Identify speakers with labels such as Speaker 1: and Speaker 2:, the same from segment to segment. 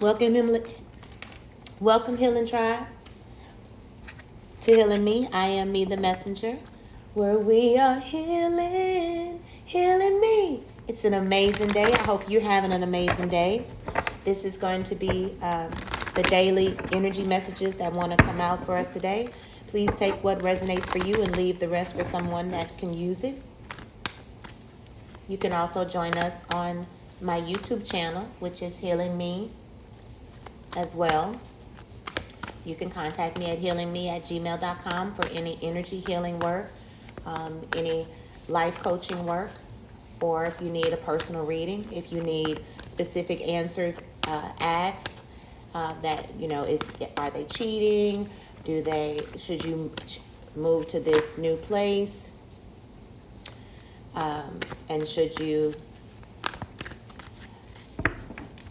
Speaker 1: Welcome, welcome, Healing Tribe, to Healing Me. I am Me, the messenger, where we are healing me. It's an amazing day. I hope you're having an amazing day. This is going to be the daily energy messages that want to come out for us today. Please take what resonates for you and leave the rest for someone that can use it. You can also join us on my YouTube channel, which is Healing Me as well. You can contact me at healingme@gmail.com for any energy healing work, any life coaching work, or if you need a personal reading, if you need specific answers asked, that, are they cheating? Should you move to this new place? And should you,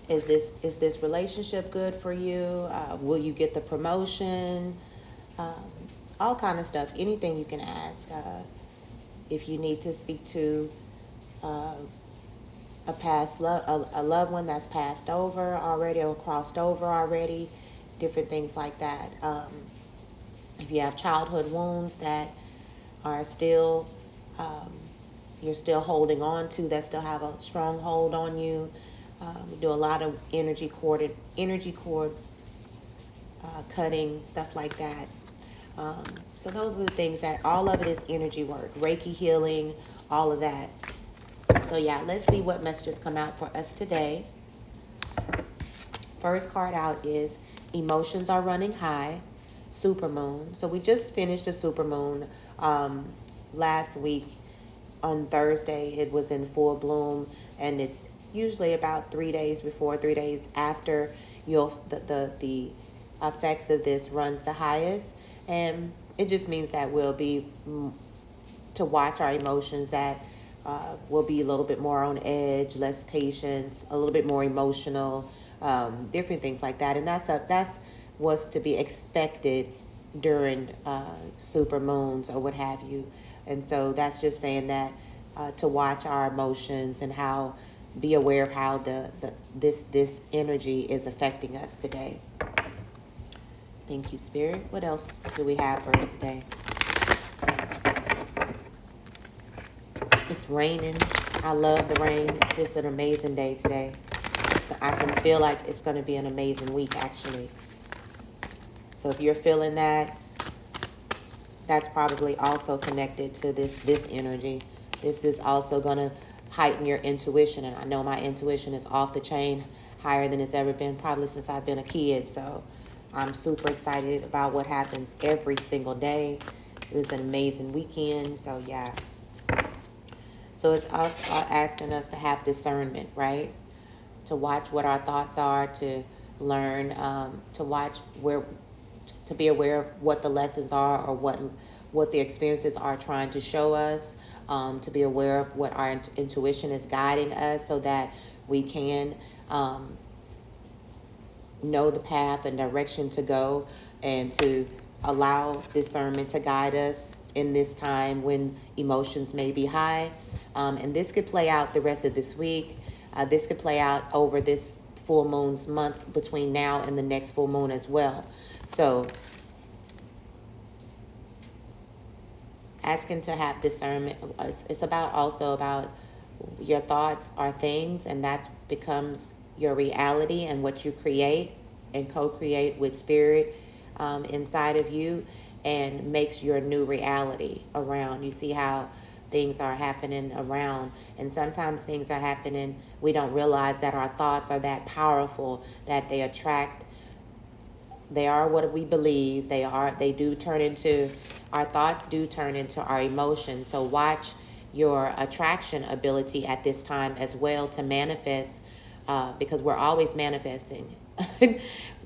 Speaker 1: is this relationship good for you? Will you get the promotion? All kind of stuff. Anything you can ask. If you need to speak to a past a loved one that's passed over already or crossed over already, different things like that. If you have childhood wounds that are still you're still holding on to, that still have a strong hold on you. We do a lot of energy cord cutting, stuff like that. So those are the things that, all of it is energy work, Reiki healing, all of that. So yeah, let's see what messages come out for us today. First card out is emotions are running high, supermoon. So we just finished the supermoon last week on Thursday. It was in full bloom, and it's usually about 3 days before, 3 days after the effects of this runs the highest. And it just means that we'll be to watch our emotions, that we'll be a little bit more on edge, less patience, a little bit more emotional, different things like that. And that's what's to be expected during super moons or what have you. And so that's just saying that to watch our emotions and how, be aware of how this energy is affecting us today. Thank you, Spirit. What else do we have for us today? It's raining. I love the rain. It's just an amazing day today. I can feel like it's going to be an amazing week, actually. So if you're feeling that, that's probably also connected to this energy. This is also going to heighten your intuition. And I know my intuition is off the chain, higher than it's ever been, probably since I've been a kid. So I'm super excited about what happens every single day. It was an amazing weekend. So yeah. So it's asking us to have discernment, right? To watch what our thoughts are, to learn, to watch to be aware of what the lessons are, or what the experiences are trying to show us, to be aware of what our intuition is guiding us, so that we can know the path and direction to go, and to allow discernment to guide us in this time when emotions may be high. And this could play out the rest of this week. This could play out over this full moon's month, between now and the next full moon as well. So asking to have discernment, it's also about your thoughts are things, and that becomes your reality, and what you create and co-create with spirit inside of you, and makes your new reality around. You see how things are happening around, and sometimes things are happening, we don't realize that our thoughts are that powerful, that they attract. They are what we believe. Our thoughts do turn into our emotions. So watch your attraction ability at this time as well, to manifest, because we're always manifesting.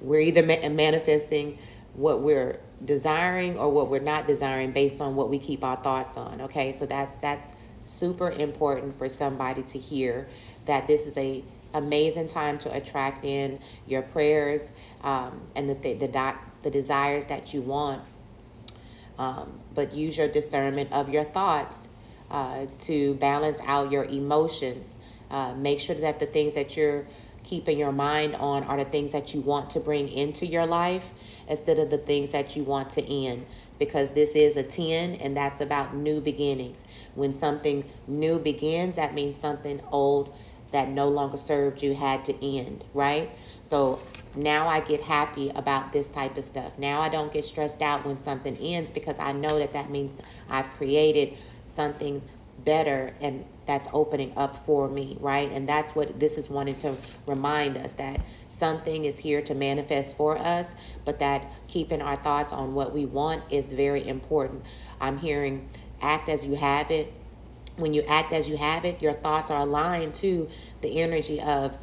Speaker 1: We're either manifesting what we're desiring or what we're not desiring, based on what we keep our thoughts on. Okay, so that's super important for somebody to hear, that this is a amazing time to attract in your prayers, and the desires that you want. But use your discernment of your thoughts to balance out your emotions. Make sure that the things that you're keeping your mind on are the things that you want to bring into your life instead of the things that you want to end. Because this is a 10, and that's about new beginnings. When something new begins, that means something old that no longer served you had to end, right? So now I get happy about this type of stuff. Now I don't get stressed out when something ends, because I know that that means I've created something better and that's opening up for me, right? And that's what this is wanting to remind us, that something is here to manifest for us, but that keeping our thoughts on what we want is very important. I'm hearing act as you have it. When you act as you have it, your thoughts are aligned to the energy of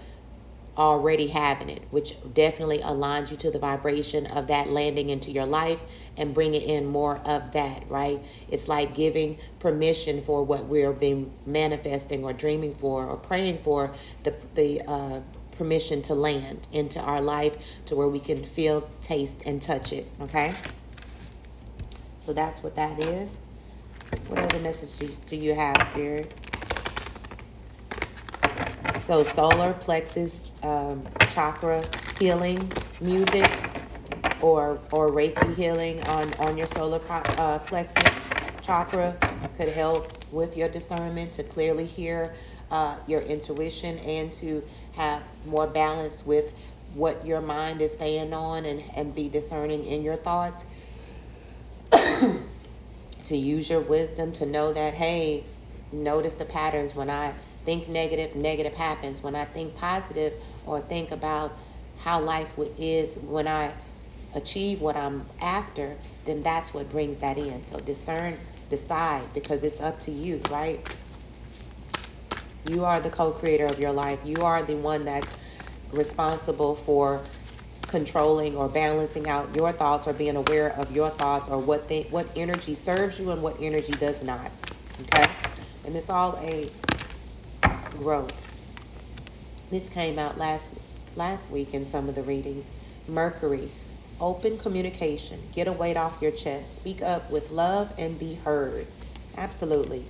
Speaker 1: already having it, which definitely aligns you to the vibration of that landing into your life and bringing in more of that, right? It's like giving permission for what we're being manifesting or dreaming for or praying for, the permission to land into our life to where we can feel, taste, and touch it, okay? So that's what that is. What other message do you have, Spirit? So solar plexus chakra healing music or Reiki healing on your solar plexus chakra could help with your discernment to clearly hear your intuition and to have more balance with what your mind is staying on, and be discerning in your thoughts. To use your wisdom to know that, hey, notice the patterns. When I think negative, negative happens. When I think positive or think about how life is when I achieve what I'm after, then that's what brings that in. So discern, decide, because it's up to you, right? You are the co-creator of your life. You are the one that's responsible for controlling or balancing out your thoughts, or being aware of your thoughts, or what energy serves you and what energy does not. Okay? And it's all a growth. This came out last week in some of the readings. Mercury, open communication. Get a weight off your chest. Speak up with love and be heard. Absolutely.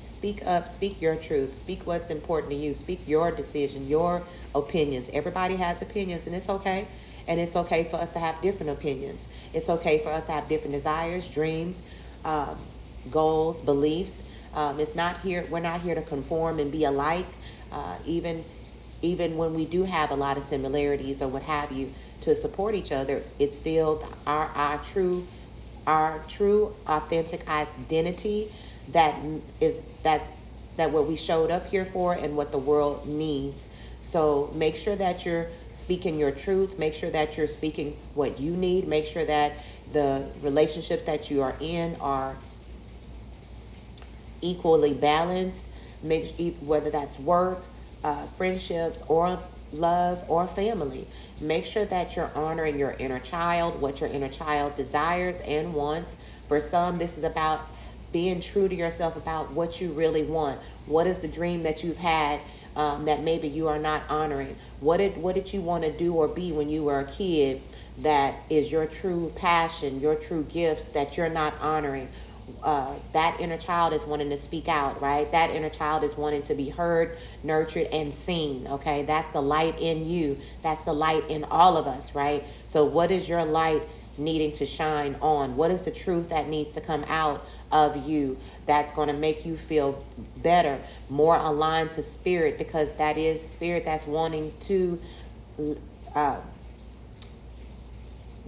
Speaker 1: Speak up, speak your truth, speak what's important to you, speak your decision, your opinions. Everybody has opinions, and it's okay. And it's okay for us to have different opinions. It's okay for us to have different desires, dreams, goals, beliefs. It's not here. We're not here to conform and be alike. Even when we do have a lot of similarities or what have you, to support each other, it's still our true authentic identity that is that what we showed up here for and what the world needs. So make sure that you're speaking your truth. Make sure that you're speaking what you need. Make sure that the relationships that you are in are equally balanced. Whether that's work, friendships, or love, or family. Make sure that you're honoring your inner child, what your inner child desires and wants. For some, this is about being true to yourself about what you really want. What is the dream that you've had that maybe you are not honoring? What did you want to do or be when you were a kid that is your true passion, your true gifts that you're not honoring? That inner child is wanting to speak out, right? That inner child is wanting to be heard, nurtured, and seen, okay? That's the light in you. That's the light in all of us, right? So what is your light needing to shine on? What is the truth that needs to come out of you that's going to make you feel better, more aligned to spirit? Because that is spirit that's wanting to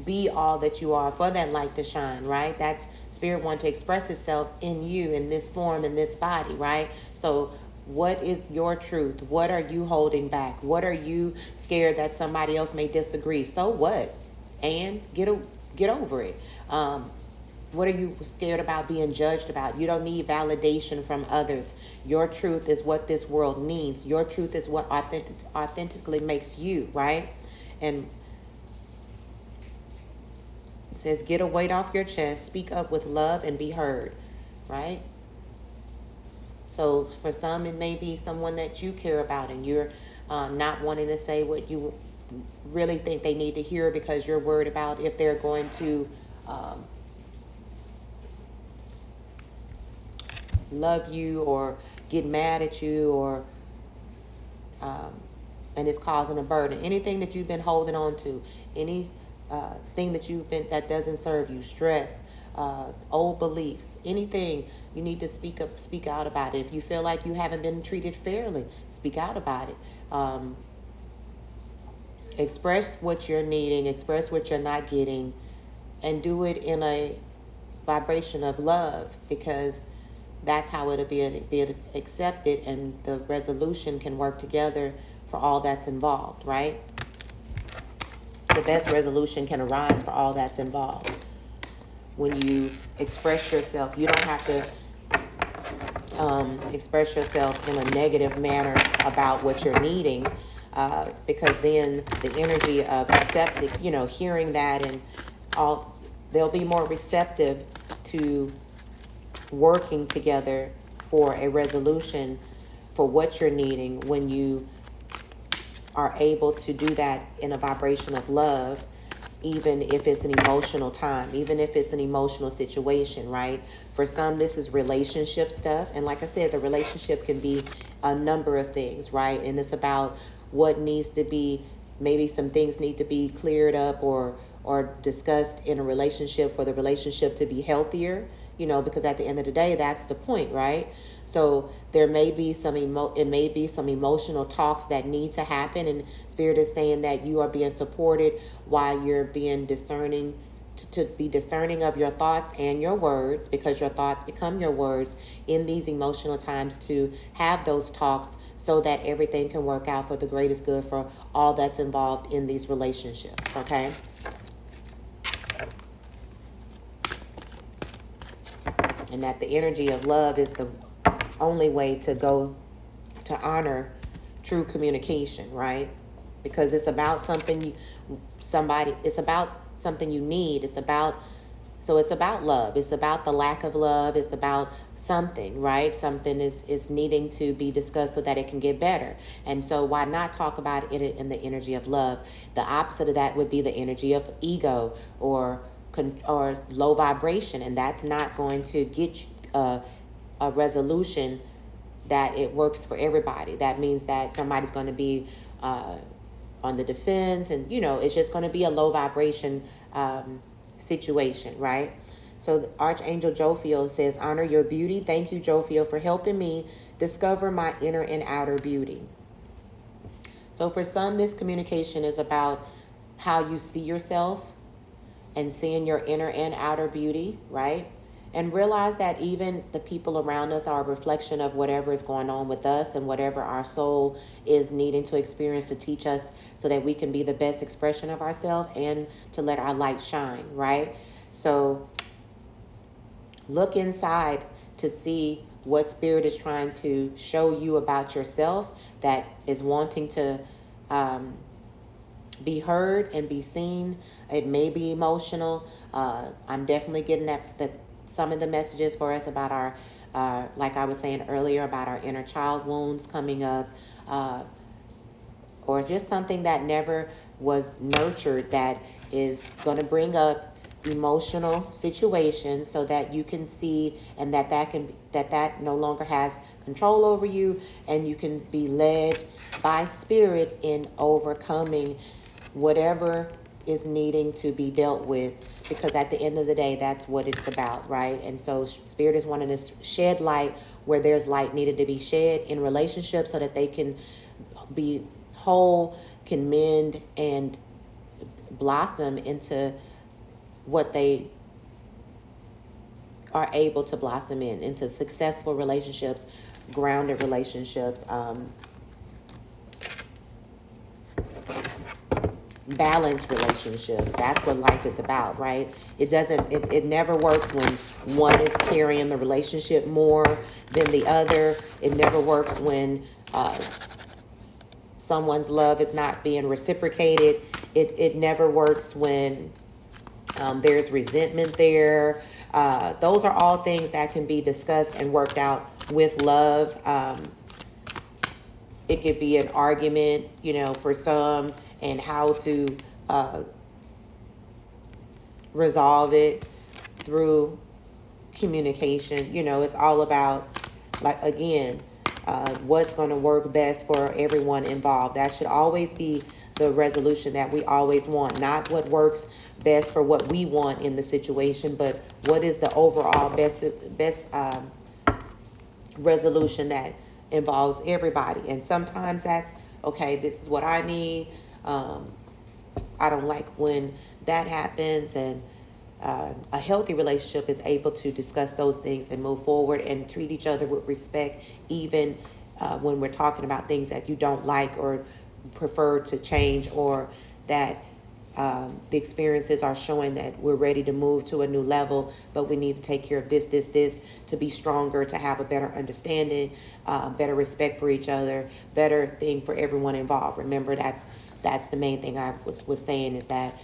Speaker 1: be all that you are, for that light to shine, right? That's spirit wanting to express itself in you in this form, in this body, right? So what is your truth? What are you holding back? What are you scared that somebody else may disagree? So what? And get over it. What are you scared about being judged about? You don't need validation from others. Your truth is what this world needs. Your truth is what authentically makes you, right? And it says, get a weight off your chest, speak up with love, and be heard, right? So for some, it may be someone that you care about, and you're not wanting to say what you really think they need to hear because you're worried about if they're going to love you or get mad at you or and it's causing a burden. Anything that you've been holding on to, any thing that you've been that doesn't serve you, stress, old beliefs, anything, you need to speak out about it. If you feel like you haven't been treated fairly, speak out about it. Express what you're needing, express what you're not getting, and do it in a vibration of love, because that's how it'll be accepted, and the resolution can work together for all that's involved, right? The best resolution can arise for all that's involved. When you express yourself, you don't have to express yourself in a negative manner about what you're needing, because then the energy of accepting, hearing that and all, they'll be more receptive to working together for a resolution for what you're needing when you are able to do that in a vibration of love, even if it's an emotional time, even if it's an emotional situation, right? For some, this is relationship stuff. And like I said, the relationship can be a number of things, right? And it's about what needs to be, maybe some things need to be cleared up or discussed in a relationship for the relationship to be healthier, because at the end of the day, that's the point, right? So there may be some emotional talks that need to happen, and Spirit is saying that you are being supported while you're being discerning, to be discerning of your thoughts and your words, because your thoughts become your words in these emotional times, to have those talks so that everything can work out for the greatest good for all that's involved in these relationships, okay? And that the energy of love is the only way to go to honor true communication, right? Because it's about something it's about something you need. It's about love. It's about the lack of love. It's about something, right? Something is needing to be discussed so that it can get better. And so why not talk about it in the energy of love? The opposite of that would be the energy of ego or low vibration, and that's not going to get a resolution that it works for everybody. That means that somebody's going to be on the defense, and it's just going to be a low vibration situation, right? So Archangel Jophiel says, honor your beauty. Thank you, Jophiel, for helping me discover my inner and outer beauty. So for some, this communication is about how you see yourself and seeing your inner and outer beauty, right? And realize that even the people around us are a reflection of whatever is going on with us and whatever our soul is needing to experience to teach us so that we can be the best expression of ourselves and to let our light shine, right? So look inside to see what Spirit is trying to show you about yourself that is wanting to be heard and be seen. It may be emotional. I'm definitely getting some of the messages for us about our, like I was saying earlier, about our inner child wounds coming up, or just something that never was nurtured that is going to bring up emotional situations so that you can see and that no longer has control over you, and you can be led by Spirit in overcoming whatever is needing to be dealt with, because at the end of the day, that's what it's about, right? And so Spirit is wanting to shed light where there's light needed to be shed in relationships so that they can be whole, can mend, and blossom into what they are able to blossom into successful relationships, grounded relationships, balanced relationships. That's what life is about, right? It never works when one is carrying the relationship more than the other. It never works when someone's love is not being reciprocated. It never works when there's resentment there. Those are all things that can be discussed and worked out with love. It could be an argument, for some, and how to resolve it through communication. It's all about, like, again, what's going to work best for everyone involved. That should always be the resolution that we always want, not what works best for what we want in the situation, but what is the overall best resolution that involves everybody. And sometimes that's, okay, this is what I need. I don't like when that happens, and a healthy relationship is able to discuss those things and move forward and treat each other with respect, even when we're talking about things that you don't like or prefer to change, or that the experiences are showing that we're ready to move to a new level, but we need to take care of this to be stronger, to have a better understanding, better respect for each other, better thing for everyone involved. Remember, that's the main thing I was saying, is that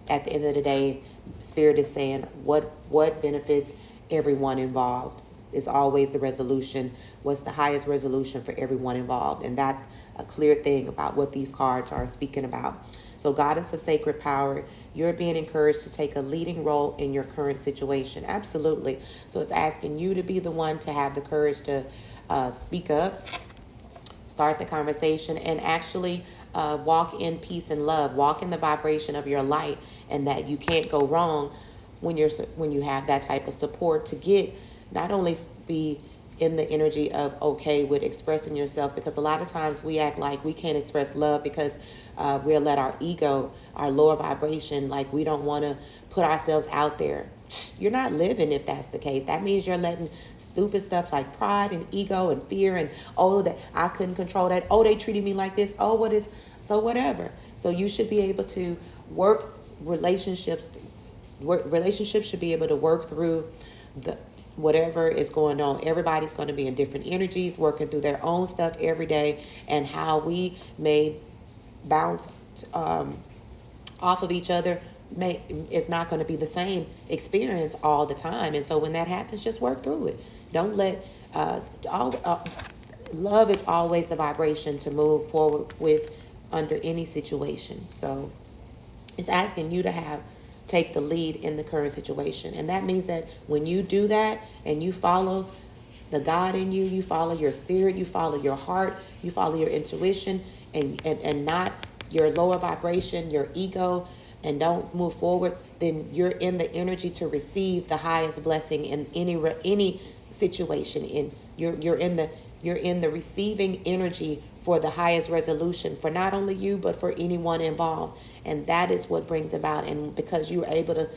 Speaker 1: at the end of the day, Spirit is saying what benefits everyone involved is always the resolution. What's the highest resolution for everyone involved? And that's a clear thing about what these cards are speaking about. So, Goddess of Sacred Power, you're being encouraged to take a leading role in your current situation. Absolutely. So it's asking you to be the one to have the courage to speak up, start the conversation, and actually walk in peace and love, walk in the vibration of your light, and that you can't go wrong when you have that type of support to get, not only be in the energy of okay with expressing yourself, because a lot of times we act like we can't express love because we'll let our ego, our lower vibration, like we don't want to put ourselves out there. You're not living if that's the case. That means you're letting stupid stuff like pride and ego and fear and, oh, that I couldn't control that. Oh, they treated me like this. Oh, whatever. So you should be able to work relationships should be able to work through whatever is going on. Everybody's going to be in different energies, working through their own stuff every day, and how we may bounce off of each other it's not going to be the same experience all the time. And so when that happens, just work through it. Don't let love is always the vibration to move forward with under any situation. So it's asking you to take the lead in the current situation. And that means that when you do that and you follow the God in you, you follow your spirit, you follow your heart, you follow your intuition, and not your lower vibration, your ego, and don't move forward, then you're in the energy to receive the highest blessing in any situation. You're in the receiving energy for the highest resolution for not only you, but for anyone involved. And that is what brings about. And because you're able to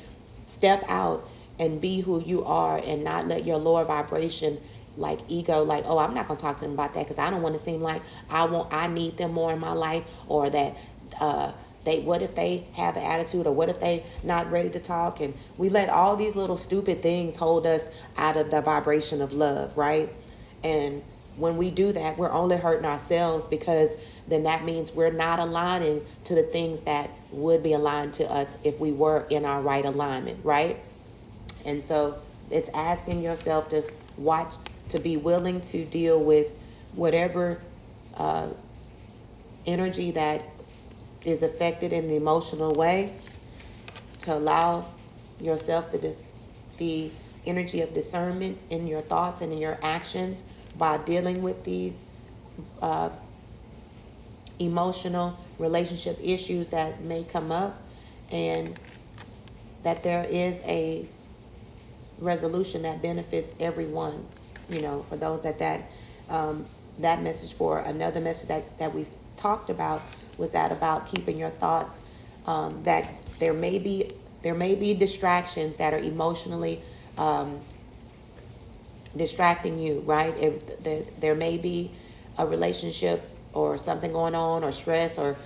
Speaker 1: step out and be who you are and not let your lower vibration, like ego, like, oh, I'm not going to talk to them about that because I don't want to seem like I need them more in my life, or that what if they have an attitude, or what if they not ready to talk? And we let all these little stupid things hold us out of the vibration of love, right? And when we do that, we're only hurting ourselves, because then that means we're not aligning to the things that would be aligned to us if we were in our right alignment, right? And so it's asking yourself to be willing to deal with whatever energy that is affected in an emotional way, to allow yourself the energy of discernment in your thoughts and in your actions by dealing with these emotional relationship issues that may come up, and that there is a resolution that benefits everyone. For those that message, for another message that we talked about was that about keeping your thoughts, that there may be distractions that are emotionally distracting you, right? There may be a relationship or something going on, or stress, or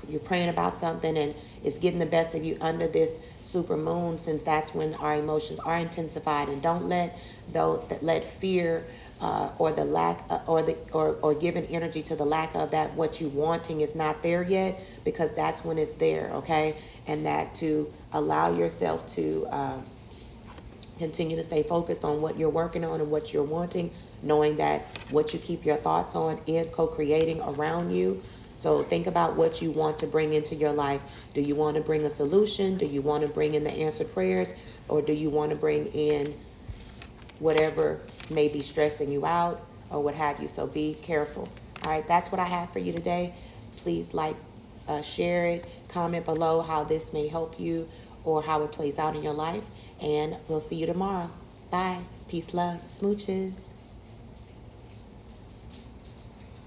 Speaker 1: you're praying about something and it's getting the best of you under this super moon, since that's when our emotions are intensified. And don't let fear or the lack or giving energy to the lack of that what you wanting is not there yet, because that's when it's there, okay? And that to allow yourself to continue to stay focused on what you're working on and what you're wanting, knowing that what you keep your thoughts on is co-creating around you. So think about what you want to bring into your life. Do you want to bring a solution? Do you want to bring in the answered prayers? Or do you want to bring in whatever may be stressing you out? or what have you. So be careful. All right, that's what I have for you today. Please like, share it, comment below how this may help you or how it plays out in your life. And we'll see you tomorrow. Bye. Peace, love, smooches.